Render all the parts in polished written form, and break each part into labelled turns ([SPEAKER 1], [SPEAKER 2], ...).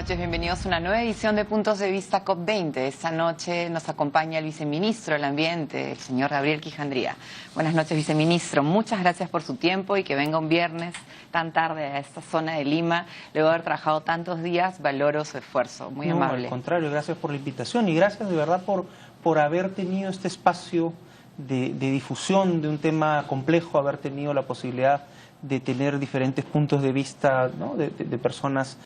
[SPEAKER 1] noches, bienvenidos a una nueva edición de Puntos de Vista COP20. Esta noche nos acompaña el viceministro del Ambiente, el señor Gabriel Quijandría. Buenas noches, viceministro. Muchas gracias por su tiempo y que venga un viernes tan tarde a esta zona de Lima. Luego de haber trabajado tantos días, valoro su esfuerzo. Muy amable.
[SPEAKER 2] Al contrario, gracias por la invitación y gracias de verdad por haber tenido este espacio de difusión de un tema complejo, haber tenido la posibilidad de tener diferentes puntos de vista, ¿no?, de personas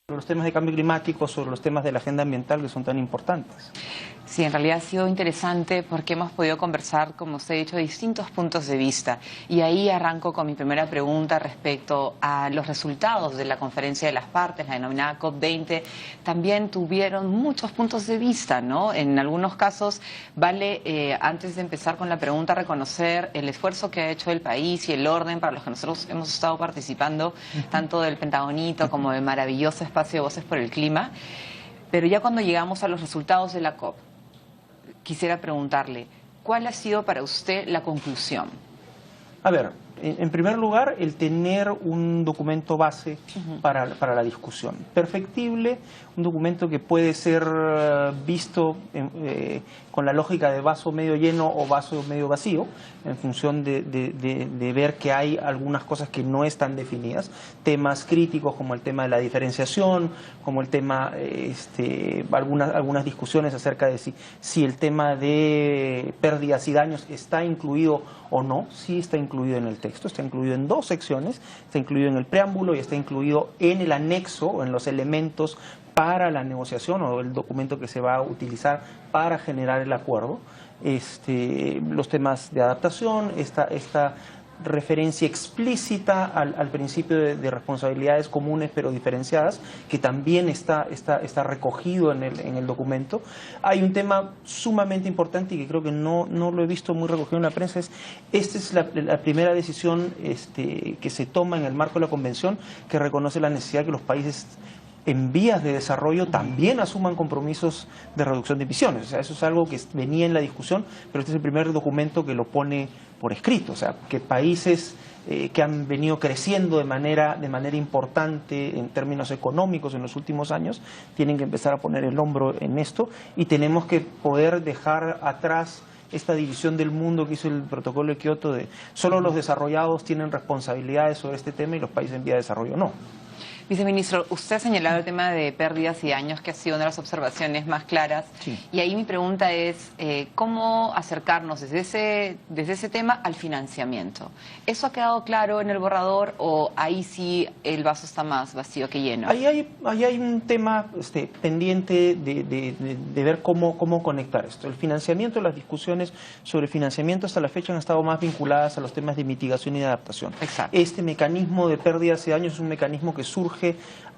[SPEAKER 2] sobre los temas de cambio climático, sobre los temas de la agenda ambiental que son tan importantes.
[SPEAKER 1] Sí, en realidad ha sido interesante porque hemos podido conversar, como usted ha dicho, de distintos puntos de vista. Y ahí arranco con mi primera pregunta respecto a los resultados de la conferencia de las partes, la denominada COP20. También tuvieron muchos puntos de vista, ¿no? En algunos casos vale, antes de empezar con la pregunta, reconocer el esfuerzo que ha hecho el país y el orden para los que nosotros hemos estado participando, tanto del Pentagonito como del maravilloso espacio de Voces por el Clima. Pero ya cuando llegamos a los resultados de la COP, quisiera preguntarle, ¿cuál ha sido para usted la conclusión?
[SPEAKER 2] A ver, en primer lugar, el tener un documento base para la discusión. Perfectible, un documento que puede ser visto con la lógica de vaso medio lleno o vaso medio vacío, en función de ver que hay algunas cosas que no están definidas, temas críticos como el tema de la diferenciación, como el tema, algunas discusiones acerca de si el tema de pérdidas y daños está incluido o no. Sí está incluido en el texto, está incluido en dos secciones, está incluido en el preámbulo y está incluido en el anexo o en los elementos para la negociación o el documento que se va a utilizar para generar el acuerdo. Los temas de adaptación, esta referencia explícita al principio de responsabilidades comunes pero diferenciadas, que también está recogido en el documento. Hay un tema sumamente importante y que creo que no lo he visto muy recogido en la prensa. Esta es la primera decisión que se toma en el marco de la Convención, que reconoce la necesidad que los países en vías de desarrollo también asuman compromisos de reducción de emisiones. O sea, eso es algo que venía en la discusión, pero este es el primer documento que lo pone por escrito. O sea, que países que han venido creciendo de manera importante en términos económicos en los últimos años, tienen que empezar a poner el hombro en esto y tenemos que poder dejar atrás esta división del mundo que hizo el protocolo de Kioto de solo los desarrollados tienen responsabilidades sobre este tema y los países en vía de desarrollo no.
[SPEAKER 1] Viceministro, usted ha señalado el tema de pérdidas y daños, que ha sido una de las observaciones más claras.
[SPEAKER 2] Sí.
[SPEAKER 1] Y ahí mi pregunta es, ¿cómo acercarnos desde ese tema al financiamiento? ¿Eso ha quedado claro en el borrador o ahí sí el vaso está más vacío que lleno?
[SPEAKER 2] Ahí hay un tema pendiente de ver cómo conectar esto. El financiamiento, las discusiones sobre financiamiento hasta la fecha han estado más vinculadas a los temas de mitigación y de adaptación.
[SPEAKER 1] Exacto.
[SPEAKER 2] Este mecanismo de pérdidas y daños es un mecanismo que surge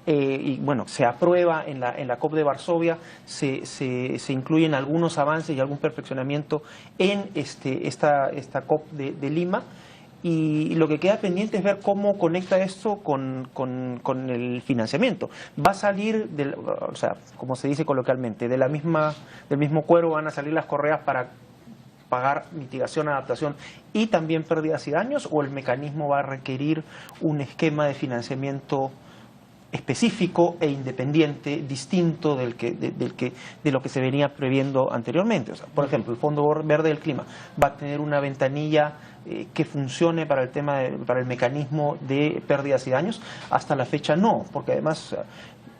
[SPEAKER 2] y bueno, se aprueba en la COP de Varsovia, se incluyen algunos avances y algún perfeccionamiento en esta COP de Lima, y lo que queda pendiente es ver cómo conecta esto con el financiamiento. Va a salir, o sea, como se dice coloquialmente, del mismo cuero van a salir las correas para pagar mitigación, adaptación y también pérdidas y daños, o el mecanismo va a requerir un esquema de financiamiento específico e independiente, distinto de lo que se venía previendo anteriormente. O sea, por ejemplo, el Fondo Verde del Clima va a tener una ventanilla que funcione para para el mecanismo de pérdidas y daños. Hasta la fecha no, porque además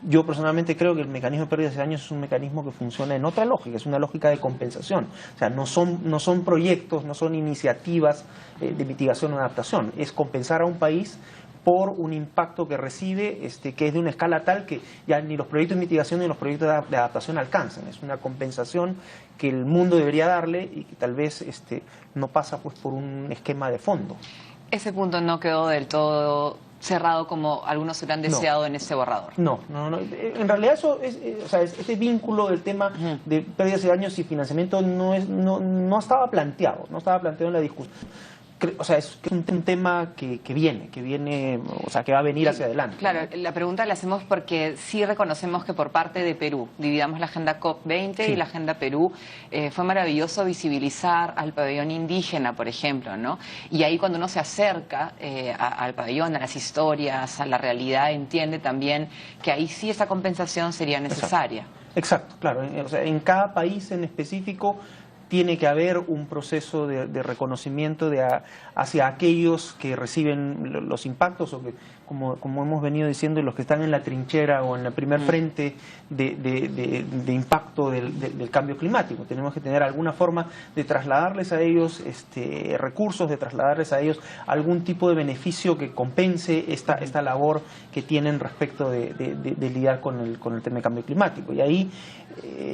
[SPEAKER 2] yo personalmente creo que el mecanismo de pérdidas y daños es un mecanismo que funciona en otra lógica, es una lógica de compensación. O sea, no son proyectos, no son iniciativas de mitigación o adaptación, es compensar a un país por un impacto que recibe, que es de una escala tal que ya ni los proyectos de mitigación ni los proyectos de adaptación alcanzan. Es una compensación que el mundo debería darle y que tal vez no pasa pues por un esquema de fondo.
[SPEAKER 1] Ese punto no quedó del todo cerrado como algunos hubieran deseado en ese borrador.
[SPEAKER 2] No. En realidad eso ese vínculo del tema de pérdidas y daños y financiamiento no estaba planteado en la discusión. O sea, es un tema que viene, o sea, que va a venir hacia adelante.
[SPEAKER 1] Claro, la pregunta la hacemos porque sí reconocemos que por parte de Perú, dividamos la Agenda COP20 y la Agenda Perú, fue maravilloso visibilizar al pabellón indígena, por ejemplo, ¿no? Y ahí cuando uno se acerca al pabellón, a las historias, a la realidad, entiende también que ahí sí esa compensación sería necesaria.
[SPEAKER 2] Exacto, claro. O sea, en cada país en específico tiene que haber un proceso de reconocimiento hacia aquellos que reciben los impactos o que, como hemos venido diciendo, los que están en la trinchera o en la primer frente de impacto del cambio climático. Tenemos que tener alguna forma de trasladarles a ellos recursos, de trasladarles a ellos algún tipo de beneficio que compense esta labor que tienen respecto de lidiar con el tema de cambio climático. Y ahí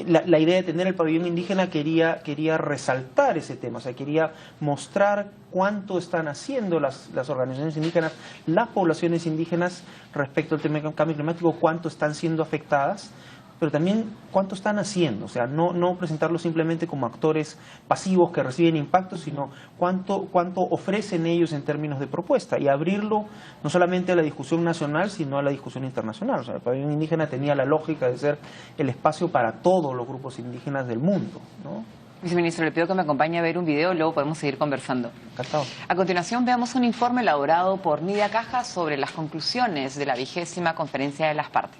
[SPEAKER 2] la idea de tener el pabellón indígena quería resaltar ese tema, o sea, quería mostrar cuánto están haciendo las organizaciones indígenas, las poblaciones indígenas respecto al tema del cambio climático, cuánto están siendo afectadas, pero también cuánto están haciendo, o sea, no presentarlo simplemente como actores pasivos que reciben impactos, sino cuánto ofrecen ellos en términos de propuesta y abrirlo no solamente a la discusión nacional, sino a la discusión internacional. O sea, el pabellón indígena tenía la lógica de ser el espacio para todos los grupos indígenas del mundo, ¿no?
[SPEAKER 1] Viceministro, le pido que me acompañe a ver un video, luego podemos seguir conversando.
[SPEAKER 2] Encantado.
[SPEAKER 1] A continuación veamos un informe elaborado por Nidia Caja sobre las conclusiones de la 20ª Conferencia de las Partes.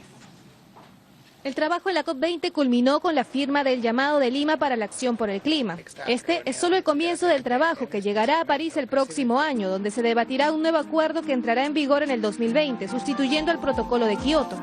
[SPEAKER 3] El trabajo en la COP20 culminó con la firma del llamado de Lima para la acción por el clima. Este es solo el comienzo del trabajo que llegará a París el próximo año, donde se debatirá un nuevo acuerdo que entrará en vigor en el 2020, sustituyendo al protocolo de Kioto.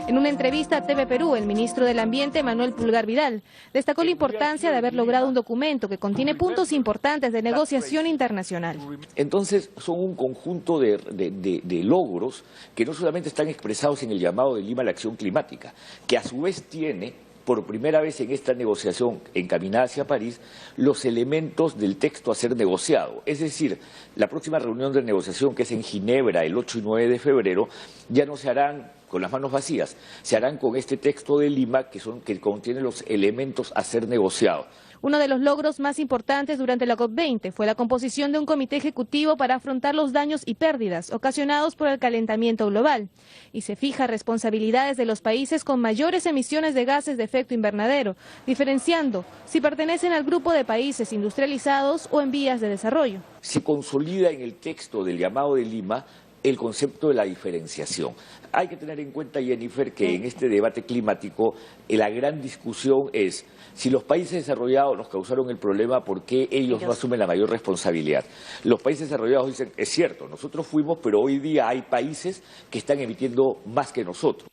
[SPEAKER 3] En una entrevista a TV Perú, el ministro del Ambiente, Manuel Pulgar Vidal, destacó la importancia de haber logrado un documento que contiene puntos importantes de negociación internacional.
[SPEAKER 4] Entonces, son un conjunto de logros que no solamente están expresados en el llamado de Lima a la acción climática, que a su vez tiene, por primera vez en esta negociación encaminada hacia París, los elementos del texto a ser negociado. Es decir, la próxima reunión de negociación, que es en Ginebra el 8 y 9 de febrero, ya no se harán con las manos vacías, se harán con este texto de Lima que contiene los elementos a ser negociados.
[SPEAKER 3] Uno de los logros más importantes durante la COP20 fue la composición de un comité ejecutivo para afrontar los daños y pérdidas ocasionados por el calentamiento global. Y se fija responsabilidades de los países con mayores emisiones de gases de efecto invernadero, diferenciando si pertenecen al grupo de países industrializados o en vías de desarrollo.
[SPEAKER 4] Se consolida en el texto del llamado de Lima el concepto de la diferenciación. Hay que tener en cuenta, Jennifer, que en este debate climático la gran discusión es si los países desarrollados nos causaron el problema, ¿por qué ellos no asumen la mayor responsabilidad? Los países desarrollados dicen, es cierto, nosotros fuimos, pero hoy día hay países que están emitiendo más que nosotros.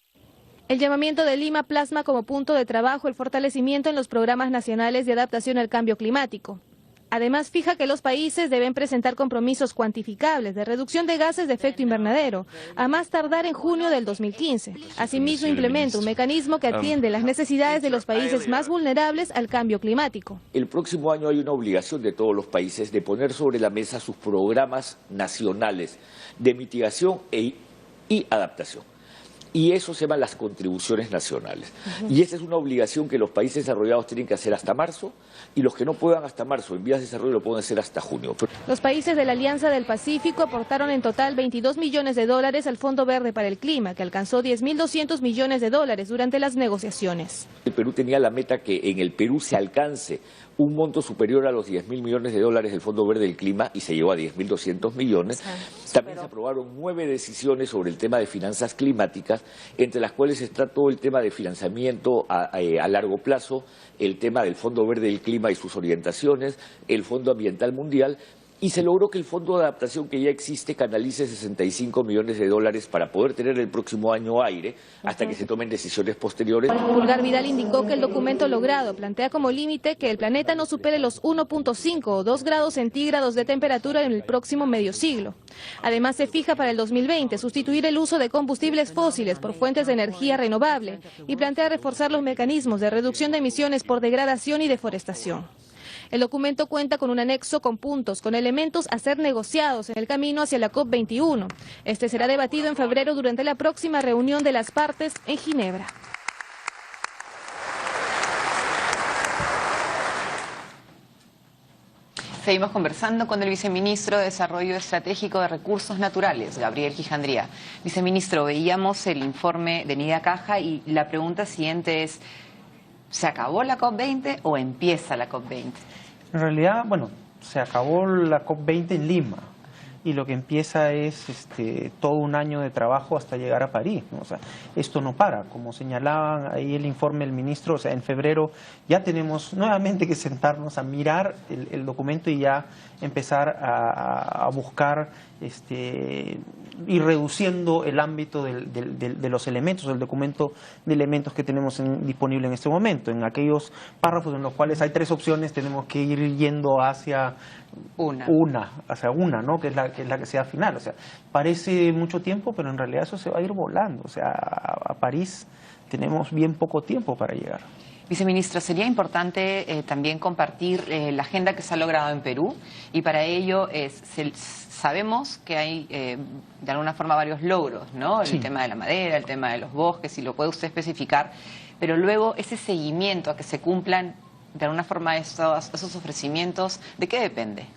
[SPEAKER 3] El llamamiento de Lima plasma como punto de trabajo el fortalecimiento en los programas nacionales de adaptación al cambio climático. Además, fija que los países deben presentar compromisos cuantificables de reducción de gases de efecto invernadero, a más tardar en junio del 2015. Asimismo, implementa un mecanismo que atiende las necesidades de los países más vulnerables al cambio climático.
[SPEAKER 4] El próximo año hay una obligación de todos los países de poner sobre la mesa sus programas nacionales de mitigación y adaptación. Y eso se llaman las contribuciones nacionales. Y esa es una obligación que los países desarrollados tienen que hacer hasta marzo, y los que no puedan hasta marzo en vías de desarrollo lo pueden hacer hasta junio.
[SPEAKER 3] Los países de la Alianza del Pacífico aportaron en total $22 millones al Fondo Verde para el Clima, que alcanzó $10.200 millones durante las negociaciones.
[SPEAKER 4] El Perú tenía la meta que en el Perú se alcance un monto superior a los $10.000 millones del Fondo Verde del Clima, y se llegó a $10.200 millones. También se aprobaron 9 decisiones sobre el tema de finanzas climáticas, entre las cuales está todo el tema de financiamiento a largo plazo, el tema del Fondo Verde del Clima y sus orientaciones, el Fondo Ambiental Mundial, y se logró que el Fondo de Adaptación que ya existe canalice $65 millones para poder tener el próximo año aire hasta que se tomen decisiones posteriores.
[SPEAKER 3] Pulgar Vidal indicó que el documento logrado plantea como límite que el planeta no supere los 1.5 o 2 grados centígrados de temperatura en el próximo medio siglo. Además, se fija para el 2020 sustituir el uso de combustibles fósiles por fuentes de energía renovable y plantea reforzar los mecanismos de reducción de emisiones por degradación y deforestación. El documento cuenta con un anexo con puntos, con elementos a ser negociados en el camino hacia la COP21. Este será debatido en febrero durante la próxima reunión de las partes en Ginebra.
[SPEAKER 1] Seguimos conversando con el viceministro de Desarrollo Estratégico de Recursos Naturales, Gabriel Gijandría. Viceministro, veíamos el informe de Nidia Caja y la pregunta siguiente es, ¿se acabó la COP20 o empieza la COP20?
[SPEAKER 2] En realidad, bueno, se acabó la COP20 en Lima y lo que empieza es todo un año de trabajo hasta llegar a París, ¿no? O sea, esto no para, como señalaban ahí el informe del ministro, o sea, en febrero ya tenemos nuevamente que sentarnos a mirar el documento y ya empezar a buscar ir reduciendo el ámbito de los elementos, del documento de elementos que tenemos disponible en este momento. En aquellos párrafos en los cuales hay 3 opciones tenemos que ir yendo hacia una, ¿no? que es la que sea final. O sea, parece mucho tiempo, pero en realidad eso se va a ir volando. O sea, a París tenemos bien poco tiempo para llegar.
[SPEAKER 1] Viceministro, sería importante también compartir la agenda que se ha logrado en Perú y para ello sabemos que hay de alguna forma varios logros, ¿no? El tema de la madera, el tema de los bosques, si lo puede usted especificar, pero luego ese seguimiento a que se cumplan de alguna forma esos ofrecimientos, ¿de qué depende?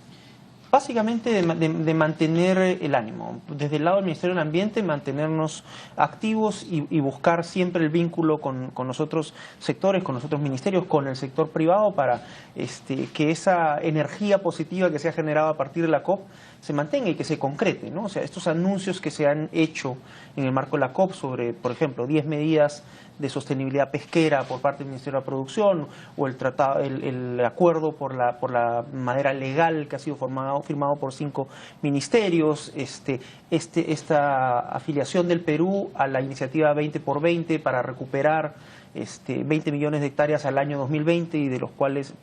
[SPEAKER 2] Básicamente de mantener el ánimo. Desde el lado del Ministerio del Ambiente, mantenernos activos y buscar siempre el vínculo con los otros sectores, con los otros ministerios, con el sector privado para que esa energía positiva que se ha generado a partir de la COP se mantenga y que se concrete, ¿no? O sea, estos anuncios que se han hecho en el marco de la COP sobre, por ejemplo, 10 medidas de sostenibilidad pesquera por parte del Ministerio de la Producción o el acuerdo por la madera legal que ha sido firmado por 5 ministerios, esta afiliación del Perú a la iniciativa 20x20 para recuperar 20 millones de hectáreas al año 2020 y de los cuales,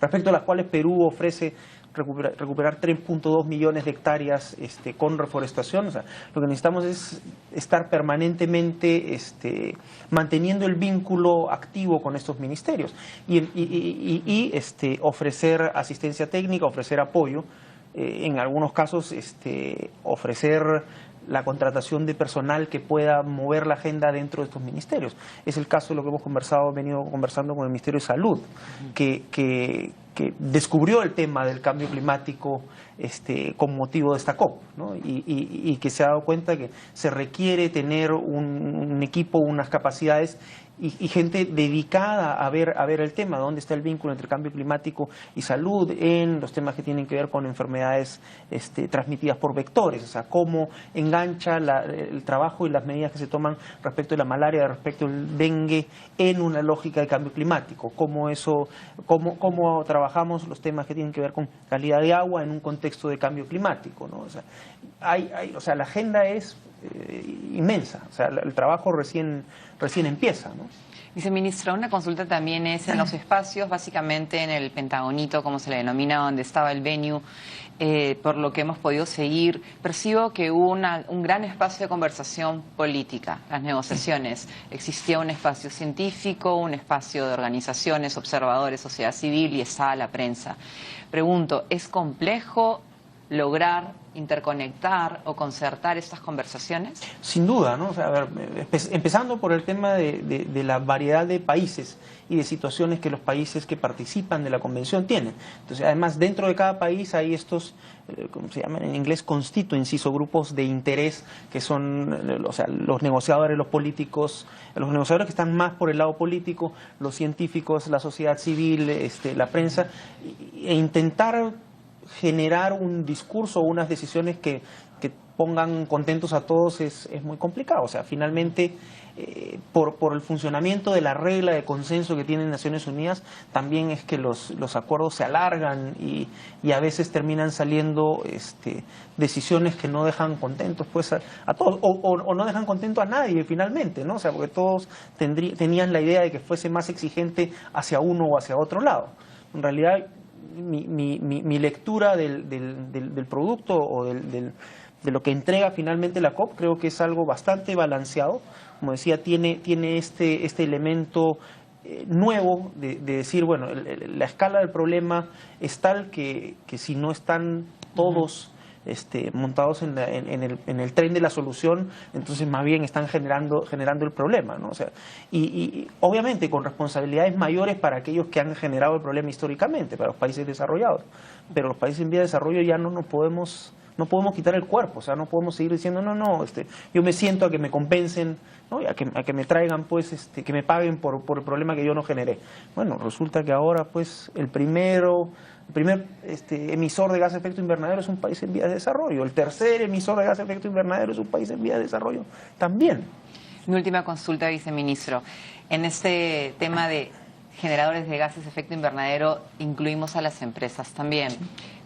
[SPEAKER 2] respecto a las cuales Perú ofrece recuperar 3.2 millones de hectáreas con reforestación. O sea, lo que necesitamos es estar permanentemente manteniendo el vínculo activo con estos ministerios y ofrecer asistencia técnica, ofrecer apoyo, en algunos casos ofrecer la contratación de personal que pueda mover la agenda dentro de estos ministerios. Es el caso de lo que hemos venido conversando con el Ministerio de Salud, que descubrió el tema del cambio climático con motivo de esta COP, ¿no? y que se ha dado cuenta que se requiere tener un equipo, unas capacidades y gente dedicada a ver el tema, dónde está el vínculo entre cambio climático y salud en los temas que tienen que ver con enfermedades transmitidas por vectores, o sea, cómo engancha el trabajo y las medidas que se toman respecto de la malaria, respecto del dengue en una lógica de cambio climático, cómo trabajamos los temas que tienen que ver con calidad de agua en un contexto de cambio climático, ¿no? O sea, la agenda es inmensa, o sea, el trabajo recién empieza, ¿no?
[SPEAKER 1] Viceministro, una consulta también es en los espacios, básicamente en el Pentagonito, como se le denomina, donde estaba el venue, por lo que hemos podido seguir, percibo que hubo un gran espacio de conversación política, las negociaciones. Existía un espacio científico, un espacio de organizaciones, observadores, sociedad civil y estaba la prensa. Pregunto, ¿es complejo lograr interconectar o concertar estas conversaciones?
[SPEAKER 2] Sin duda, ¿no? O sea, a ver, empezando por el tema de la variedad de países y de situaciones que los países que participan de la convención tienen. Entonces, además, dentro de cada país hay estos, ¿cómo se llaman en inglés? Constituencies o grupos de interés que son, o sea, los negociadores, los políticos, los negociadores que están más por el lado político, los científicos, la sociedad civil, la prensa, e intentar generar un discurso o unas decisiones que pongan contentos a todos es muy complicado. O sea, finalmente, por el funcionamiento de la regla de consenso que tienen Naciones Unidas, también es que los acuerdos se alargan y a veces terminan saliendo decisiones que no dejan contentos pues a todos, o no dejan contento a nadie finalmente, ¿no? O sea, porque todos tenían la idea de que fuese más exigente hacia uno o hacia otro lado. En realidad, mi lectura del producto o de lo que entrega finalmente la COP, creo que es algo bastante balanceado. Como decía, tiene este elemento nuevo de decir, bueno, la escala del problema es tal que si no están todos montados en el tren de la solución, entonces más bien están generando el problema, ¿no? O sea, y obviamente con responsabilidades mayores para aquellos que han generado el problema históricamente, para los países desarrollados, pero los países en vía de desarrollo ya no podemos quitar el cuerpo, o sea, no podemos seguir diciendo, no, yo me siento a que me compensen, ¿no? a que me traigan, pues, que me paguen por el problema que yo no generé. Bueno, resulta que ahora, pues, el primer emisor de gas de efecto invernadero es un país en vías de desarrollo, el tercer emisor de gas de efecto invernadero es un país en vías de desarrollo también.
[SPEAKER 1] Mi última consulta, viceministro. En este tema de generadores de gases de efecto invernadero incluimos a las empresas también.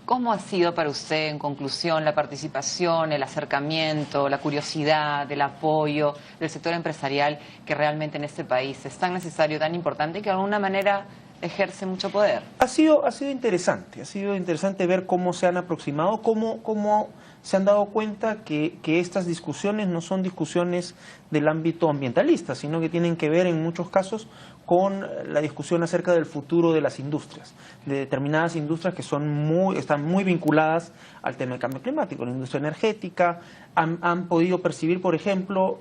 [SPEAKER 1] ¿Cómo ha sido para usted, en conclusión, la participación, el acercamiento, la curiosidad, el apoyo del sector empresarial que realmente en este país es tan necesario, tan importante y que de alguna manera ejerce mucho poder? Ha sido interesante ver cómo se han aproximado, cómo se han dado cuenta que estas discusiones no son discusiones del ámbito ambientalista, sino que tienen que ver en muchos casos con la discusión acerca del futuro de las industrias, de determinadas industrias que están muy vinculadas al tema del cambio climático. La industria energética han podido percibir, por ejemplo,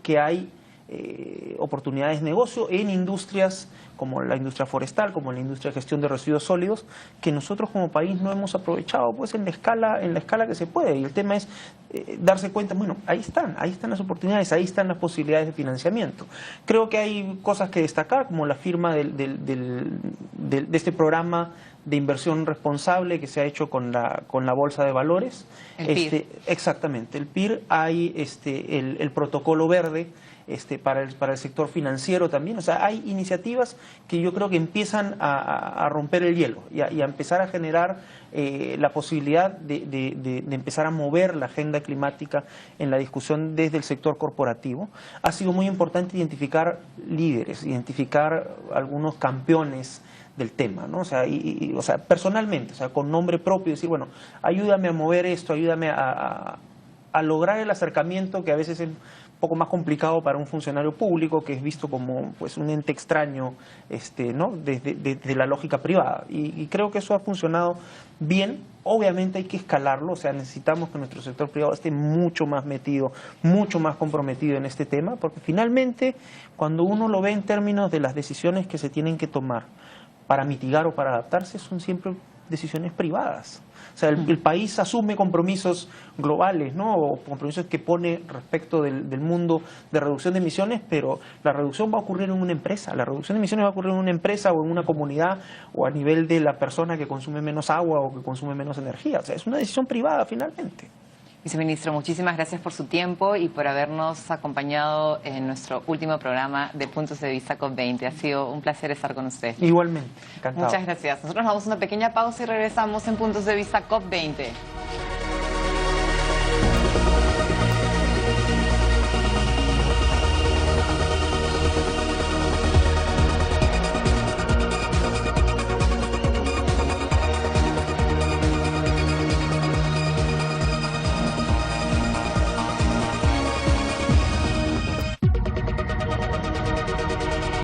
[SPEAKER 1] que hay oportunidades de negocio en industrias como la industria forestal, como la industria de gestión de residuos sólidos, que nosotros como país no hemos aprovechado pues en la escala que se puede. Y el tema es darse cuenta, bueno, ahí están las oportunidades, ahí están las posibilidades de financiamiento. Creo que hay cosas que destacar, como la firma de este programa de inversión responsable que se ha hecho con la Bolsa de Valores. El PIR.
[SPEAKER 2] Exactamente, el PIR, hay el protocolo verde para el sector financiero también. O sea, hay iniciativas que yo creo que empiezan a romper el hielo y a empezar a generar la posibilidad de empezar a mover la agenda climática en la discusión desde el sector corporativo. Ha sido muy importante identificar líderes, identificar algunos campeones del tema, ¿no? O sea, personalmente, o sea, con nombre propio, decir, bueno, ayúdame a mover esto, ayúdame a lograr el acercamiento que a veces es un poco más complicado para un funcionario público, que es visto como pues un ente extraño, ¿no? desde la lógica privada. Y creo que eso ha funcionado bien. Obviamente hay que escalarlo, o sea, necesitamos que nuestro sector privado esté mucho más metido, mucho más comprometido en este tema, porque finalmente, cuando uno lo ve en términos de las decisiones que se tienen que tomar para mitigar o para adaptarse, son siempre decisiones privadas. O sea, el país asume compromisos globales, ¿no? O compromisos que pone respecto del mundo de reducción de emisiones, pero la reducción va a ocurrir en una empresa. La reducción de emisiones va a ocurrir en una empresa o en una comunidad o a nivel de la persona que consume menos agua o que consume menos energía. O sea, es una decisión privada finalmente.
[SPEAKER 1] Viceministro, muchísimas gracias por su tiempo y por habernos acompañado en nuestro último programa de Puntos de Vista COP20. Ha sido un placer estar con usted.
[SPEAKER 2] Igualmente, encantado.
[SPEAKER 1] Muchas gracias. Nosotros nos damos una pequeña pausa y regresamos en Puntos de Vista COP20.